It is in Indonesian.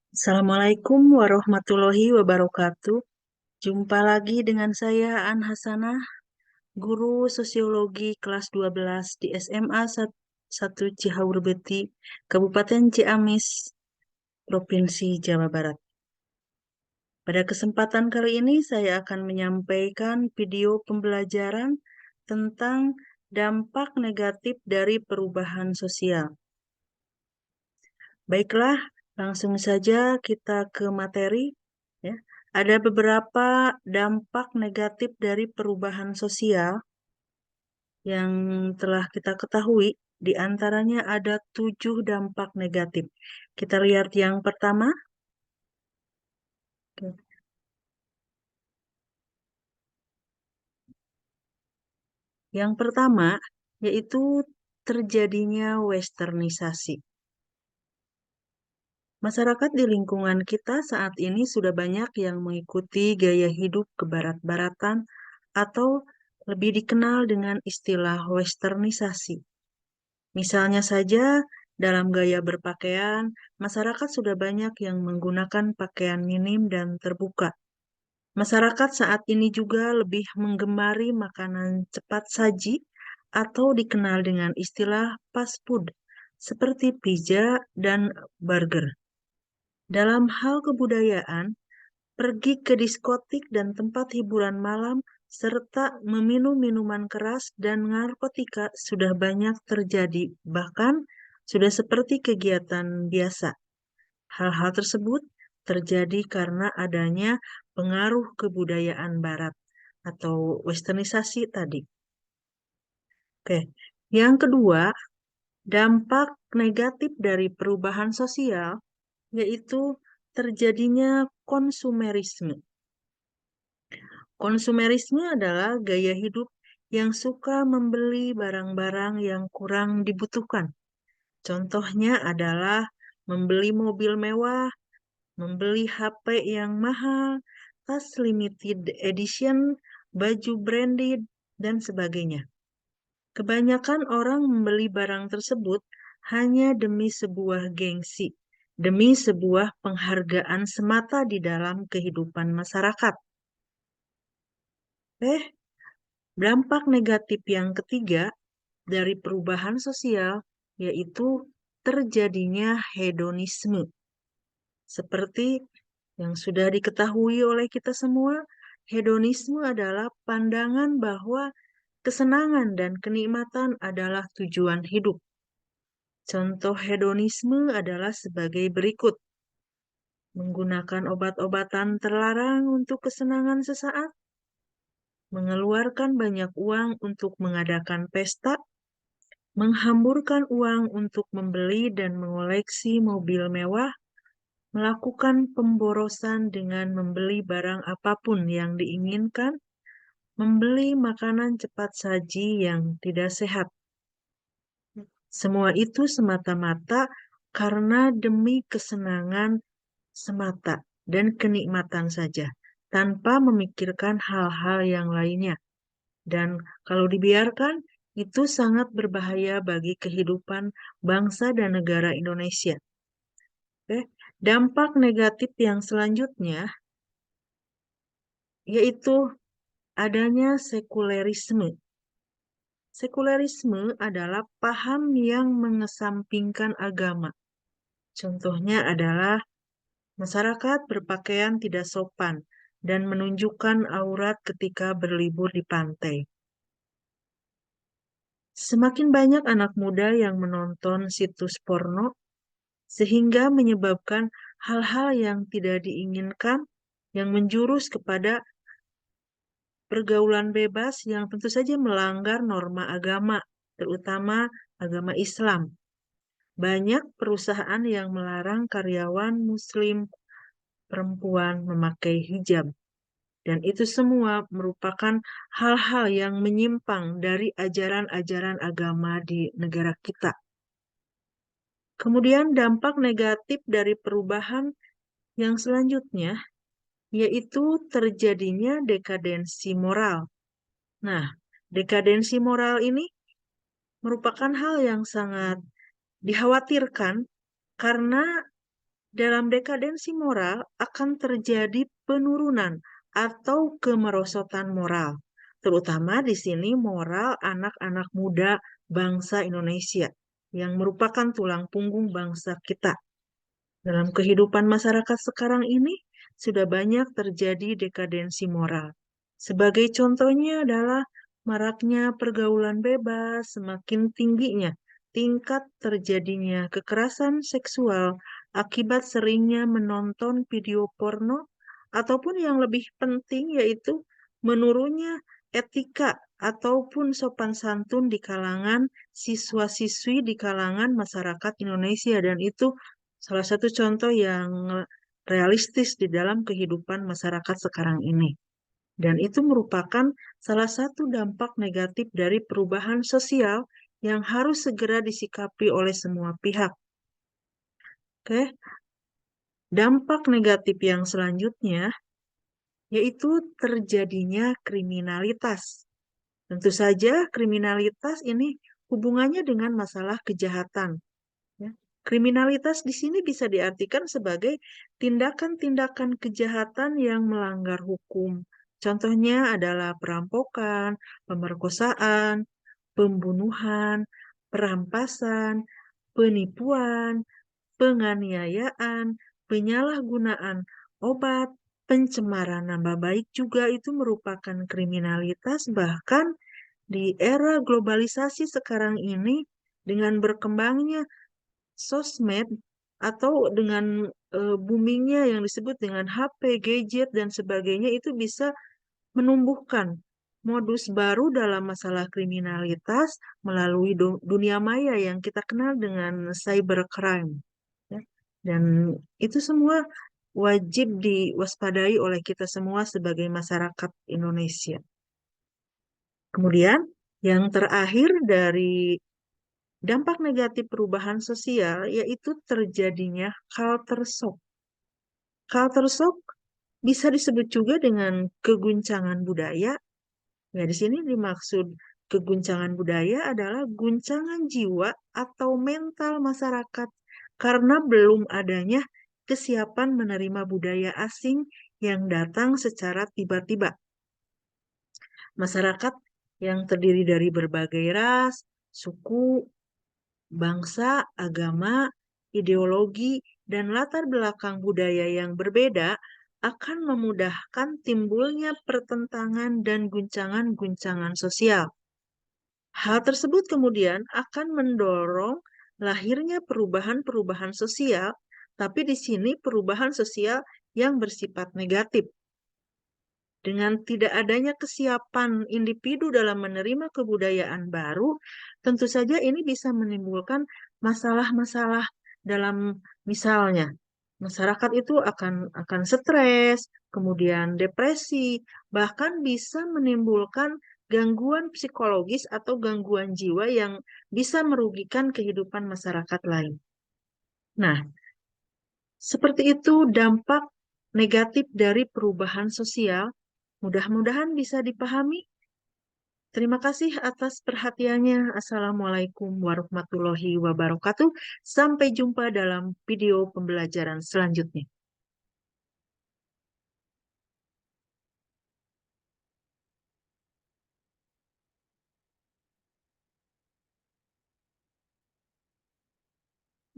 Assalamualaikum warahmatullahi wabarakatuh. Jumpa lagi dengan saya An Hasanah, guru sosiologi kelas 12 di SMA 1 Cihaurbeti, Kabupaten Ciamis, Provinsi Jawa Barat. Pada kesempatan kali ini saya akan menyampaikan video pembelajaran tentang dampak negatif dari perubahan sosial. Baiklah, langsung saja kita ke materi. Ya. Ada beberapa dampak negatif dari perubahan sosial yang telah kita ketahui. Di antaranya ada 7 dampak negatif. Kita lihat yang pertama. Yang pertama yaitu terjadinya westernisasi. Masyarakat di lingkungan kita saat ini sudah banyak yang mengikuti gaya hidup kebarat-baratan atau lebih dikenal dengan istilah westernisasi. Misalnya saja, dalam gaya berpakaian, masyarakat sudah banyak yang menggunakan pakaian minim dan terbuka. Masyarakat saat ini juga lebih menggemari makanan cepat saji atau dikenal dengan istilah fast food, seperti pizza dan burger. Dalam hal kebudayaan, pergi ke diskotik dan tempat hiburan malam, serta meminum minuman keras dan narkotika sudah banyak terjadi, bahkan sudah seperti kegiatan biasa. Hal-hal tersebut terjadi karena adanya pengaruh kebudayaan Barat atau westernisasi tadi. Oke, yang kedua, dampak negatif dari perubahan sosial yaitu terjadinya konsumerisme. Konsumerisme adalah gaya hidup yang suka membeli barang-barang yang kurang dibutuhkan. Contohnya adalah membeli mobil mewah, membeli HP yang mahal, tas limited edition, baju branded, dan sebagainya. Kebanyakan orang membeli barang tersebut hanya demi sebuah gengsi, demi sebuah penghargaan semata di dalam kehidupan masyarakat. Dampak negatif yang ketiga dari perubahan sosial yaitu terjadinya hedonisme. Seperti yang sudah diketahui oleh kita semua, hedonisme adalah pandangan bahwa kesenangan dan kenikmatan adalah tujuan hidup. Contoh hedonisme adalah sebagai berikut. Menggunakan obat-obatan terlarang untuk kesenangan sesaat, mengeluarkan banyak uang untuk mengadakan pesta, menghamburkan uang untuk membeli dan mengoleksi mobil mewah, melakukan pemborosan dengan membeli barang apapun yang diinginkan, membeli makanan cepat saji yang tidak sehat. Semua itu semata-mata karena demi kesenangan semata dan kenikmatan saja, tanpa memikirkan hal-hal yang lainnya. Dan kalau dibiarkan, itu sangat berbahaya bagi kehidupan bangsa dan negara Indonesia. Dampak negatif yang selanjutnya yaitu adanya sekulerisme. Sekulerisme adalah paham yang mengesampingkan agama. Contohnya adalah masyarakat berpakaian tidak sopan dan menunjukkan aurat ketika berlibur di pantai. Semakin banyak anak muda yang menonton situs porno, sehingga menyebabkan hal-hal yang tidak diinginkan, yang menjurus kepada pergaulan bebas yang tentu saja melanggar norma agama, terutama agama Islam. Banyak perusahaan yang melarang karyawan Muslim perempuan memakai hijab. Dan itu semua merupakan hal-hal yang menyimpang dari ajaran-ajaran agama di negara kita. Kemudian dampak negatif dari perubahan yang selanjutnya yaitu terjadinya dekadensi moral. Nah, Dekadensi moral ini merupakan hal yang sangat dikhawatirkan karena dalam dekadensi moral akan terjadi penurunan atau kemerosotan moral, terutama di sini moral anak-anak muda bangsa Indonesia yang merupakan tulang punggung bangsa kita. Dalam kehidupan masyarakat sekarang ini sudah banyak terjadi dekadensi moral. Sebagai contohnya adalah maraknya pergaulan bebas, semakin tingginya tingkat terjadinya kekerasan seksual akibat seringnya menonton video porno, ataupun yang lebih penting yaitu menurunnya etika ataupun sopan santun di kalangan siswa-siswi di kalangan masyarakat Indonesia, dan itu salah satu contoh yang realistis di dalam kehidupan masyarakat sekarang ini. Dan itu merupakan salah satu dampak negatif dari perubahan sosial yang harus segera disikapi oleh semua pihak. Oke, dampak negatif yang selanjutnya yaitu terjadinya kriminalitas. Tentu saja kriminalitas ini hubungannya dengan masalah kejahatan. Ya. Kriminalitas di sini bisa diartikan sebagai tindakan-tindakan kejahatan yang melanggar hukum. Contohnya adalah perampokan, pemerkosaan, pembunuhan, perampasan, penipuan, penganiayaan, penyalahgunaan obat, pencemaran nama baik juga itu merupakan kriminalitas. Bahkan di era globalisasi sekarang ini dengan berkembangnya sosmed atau dengan boomingnya yang disebut dengan HP, gadget, dan sebagainya, itu bisa menumbuhkan modus baru dalam masalah kriminalitas melalui dunia maya yang kita kenal dengan cybercrime. Ya. Dan itu semua wajib diwaspadai oleh kita semua sebagai masyarakat Indonesia. Kemudian, yang terakhir dari dampak negatif perubahan sosial yaitu terjadinya culture shock. Culture shock bisa disebut juga dengan keguncangan budaya. Ya, di sini dimaksud keguncangan budaya adalah guncangan jiwa atau mental masyarakat karena belum adanya kesiapan menerima budaya asing yang datang secara tiba-tiba. Masyarakat yang terdiri dari berbagai ras, suku, bangsa, agama, ideologi, dan latar belakang budaya yang berbeda akan memudahkan timbulnya pertentangan dan guncangan-guncangan sosial. Hal tersebut kemudian akan mendorong lahirnya perubahan-perubahan sosial, tapi di sini perubahan sosial yang bersifat negatif. Dengan tidak adanya kesiapan individu dalam menerima kebudayaan baru, tentu saja ini bisa menimbulkan masalah-masalah dalam, misalnya masyarakat itu akan stres, kemudian depresi, bahkan bisa menimbulkan gangguan psikologis atau gangguan jiwa yang bisa merugikan kehidupan masyarakat lain. Nah, seperti itu dampak negatif dari perubahan sosial. Mudah-mudahan bisa dipahami. Terima kasih atas perhatiannya. Assalamualaikum warahmatullahi wabarakatuh. Sampai jumpa dalam video pembelajaran selanjutnya.